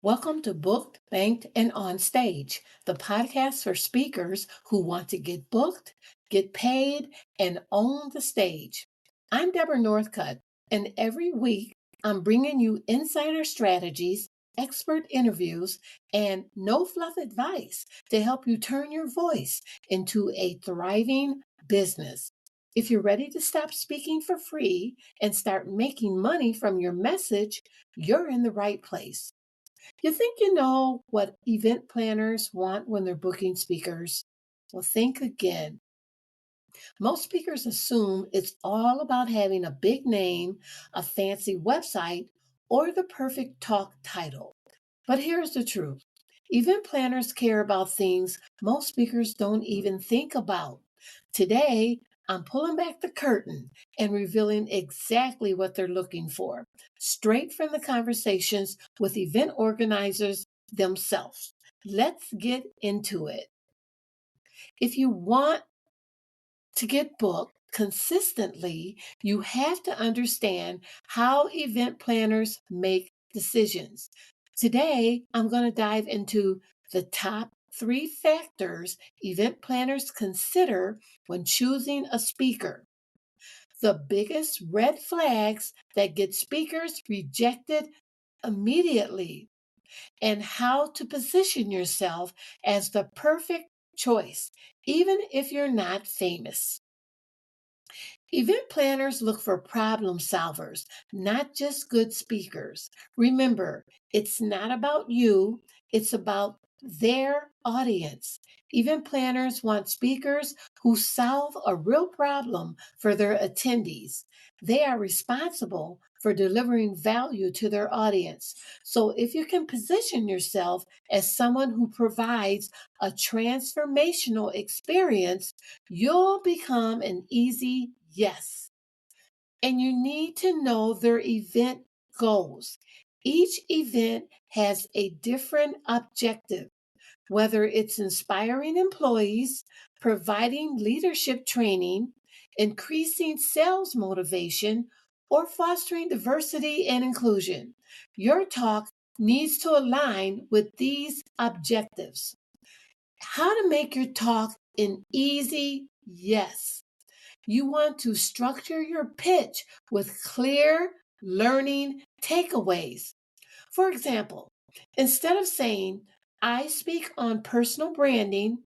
Welcome to Booked, Banked, and On Stage, the podcast for speakers who want to get booked, get paid, and own the stage. I'm Deborah Northcutt, and every week I'm bringing you insider strategies, expert interviews, and no fluff advice to help you turn your voice into a thriving business. If you're ready to stop speaking for free and start making money from your message, you're in the right place. You think you know what event planners want when they're booking speakers? Well, think again. Most speakers assume it's all about having a big name, a fancy website, or the perfect talk title. But here's the truth. Event planners care about things most speakers don't even think about. Today, I'm pulling back the curtain and revealing exactly what they're looking for, straight from the conversations with event organizers themselves. Let's get into it. If you want to get booked consistently, you have to understand how event planners make decisions. Today, I'm going to dive into the top 3 factors event planners consider when choosing a speaker. The biggest red flags that get speakers rejected immediately, and how to position yourself as the perfect choice, even if you're not famous. Event planners look for problem solvers, not just good speakers. Remember, it's not about you, it's about their audience. Event planners want speakers who solve a real problem for their attendees. They are responsible for delivering value to their audience. So if you can position yourself as someone who provides a transformational experience, you'll become an easy yes. And you need to know their event goals. Each event has a different objective, whether it's inspiring employees, providing leadership training, increasing sales motivation, or fostering diversity and inclusion. Your talk needs to align with these objectives. How to make your talk an easy yes. You want to structure your pitch with clear learning takeaways. For example, instead of saying, I speak on personal branding,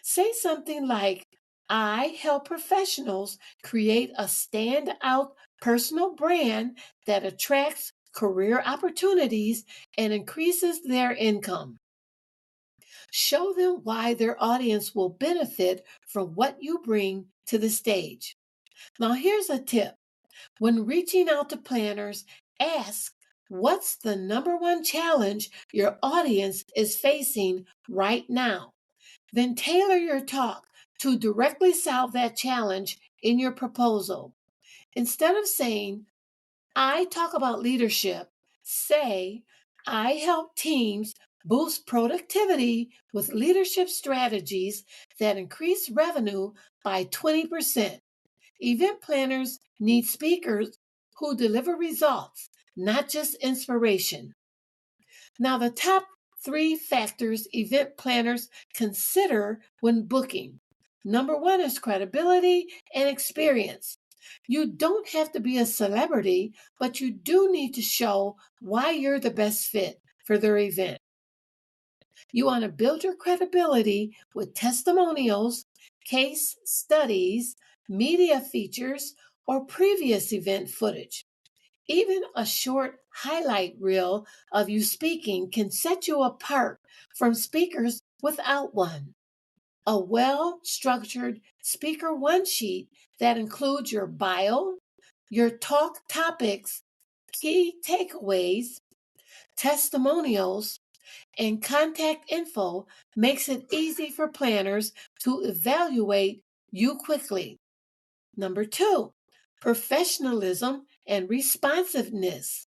say something like, I help professionals create a standout personal brand that attracts career opportunities and increases their income. Show them why their audience will benefit from what you bring to the stage. Now, here's a tip. When reaching out to planners, ask what's the number one challenge your audience is facing right now. Then tailor your talk to directly solve that challenge in your proposal. Instead of saying, I talk about leadership, say, I help teams boost productivity with leadership strategies that increase revenue by 20%. Event planners need speakers who deliver results, not just inspiration. Now, the top 3 factors event planners consider when booking. Number 1 is credibility and experience. You don't have to be a celebrity, but you do need to show why you're the best fit for their event. You want to build your credibility with testimonials, case studies, media features, or previous event footage. Even a short highlight reel of you speaking can set you apart from speakers without one. A well-structured speaker one sheet that includes your bio, your talk topics, key takeaways, testimonials, and contact info makes it easy for planners to evaluate you quickly. Number 2, professionalism and responsiveness.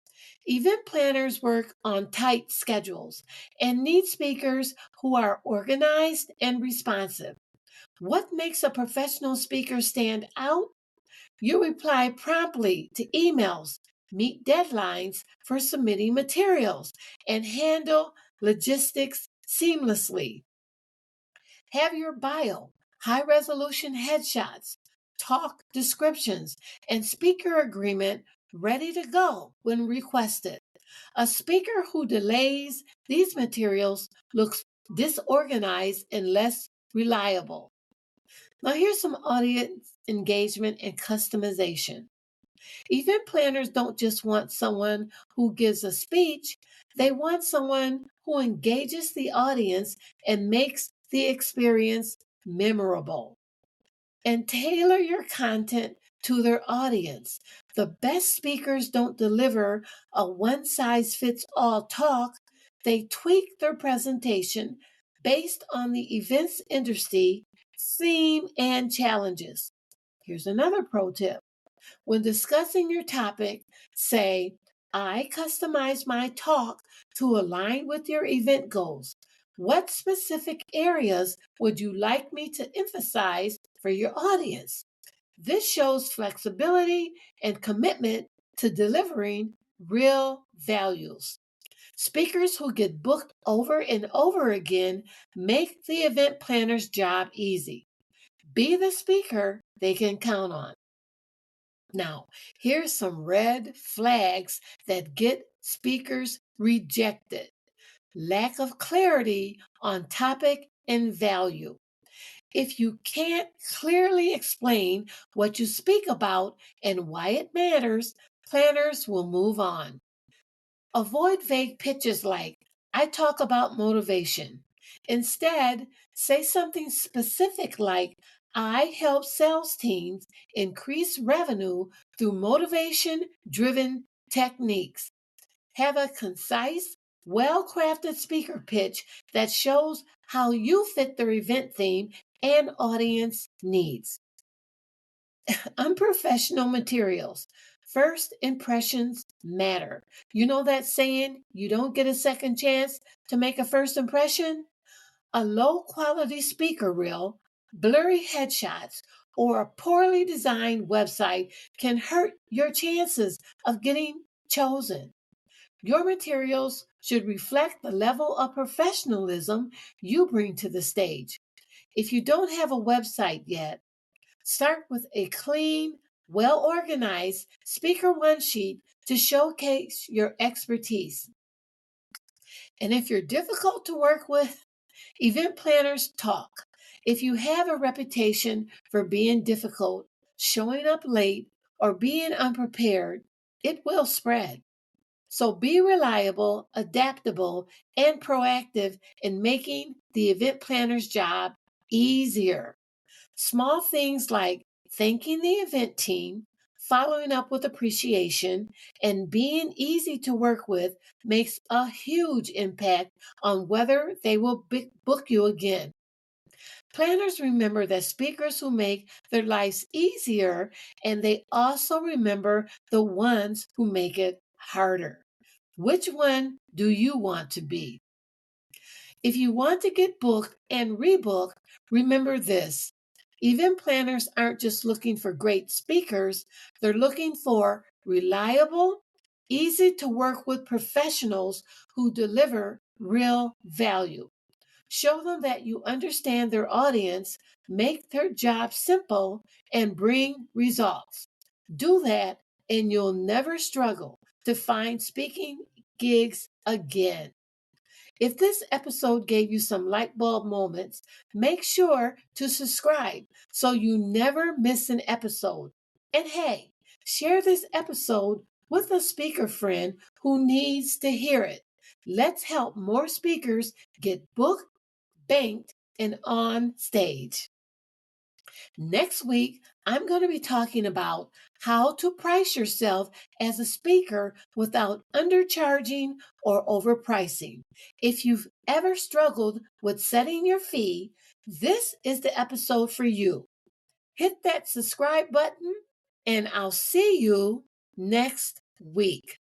Event planners work on tight schedules and need speakers who are organized and responsive. What makes a professional speaker stand out? You reply promptly to emails, meet deadlines for submitting materials, and handle logistics seamlessly. Have your bio, high resolution headshots, talk descriptions, and speaker agreement ready to go when requested. A speaker who delays these materials looks disorganized and less reliable. Now, here's some audience engagement and customization. Event planners don't just want someone who gives a speech, they want someone who engages the audience and makes the experience memorable. And tailor your content to their audience. The best speakers don't deliver a one size fits all talk, they tweak their presentation based on the event's industry, theme, and challenges. Here's another pro tip. When discussing your topic, say, I customize my talk to align with your event goals. What specific areas would you like me to emphasize for your audience? This shows flexibility and commitment to delivering real values. Speakers who get booked over and over again make the event planner's job easy. Be the speaker they can count on. Now, here's some red flags that get speakers rejected. Lack of clarity on topic and value. If you can't clearly explain what you speak about and why it matters, planners will move on. Avoid vague pitches like, I talk about motivation. Instead, say something specific like, I help sales teams increase revenue through motivation driven techniques. Have a concise, well crafted speaker pitch that shows how you fit their event theme and audience needs. Unprofessional materials. First impressions matter. You know that saying, you don't get a second chance to make a first impression? A low quality speaker reel, blurry headshots, or a poorly designed website can hurt your chances of getting chosen. Your materials should reflect the level of professionalism you bring to the stage. If you don't have a website yet, start with a clean, well organized speaker one sheet to showcase your expertise. And if you're difficult to work with, event planners talk. If you have a reputation for being difficult, showing up late, or being unprepared, it will spread. So be reliable, adaptable, and proactive in making the event planner's job easier. Small things like thanking the event team, following up with appreciation, and being easy to work with makes a huge impact on whether they will book you again. Planners remember that speakers who make their lives easier, and they also remember the ones who make it harder. Which one do you want to be? If you want to get booked and rebooked, remember this. Event planners aren't just looking for great speakers, they're looking for reliable, easy to work with professionals who deliver real value. Show them that you understand their audience, make their job simple, and bring results. Do that, and you'll never struggle to find speaking gigs again. If this episode gave you some light bulb moments, make sure to subscribe so you never miss an episode. And hey, share this episode with a speaker friend who needs to hear it. Let's help more speakers get booked, banked, and on stage. Next week, I'm going to be talking about how to price yourself as a speaker without undercharging or overpricing. If you've ever struggled with setting your fee, this is the episode for you. Hit that subscribe button, and I'll see you next week.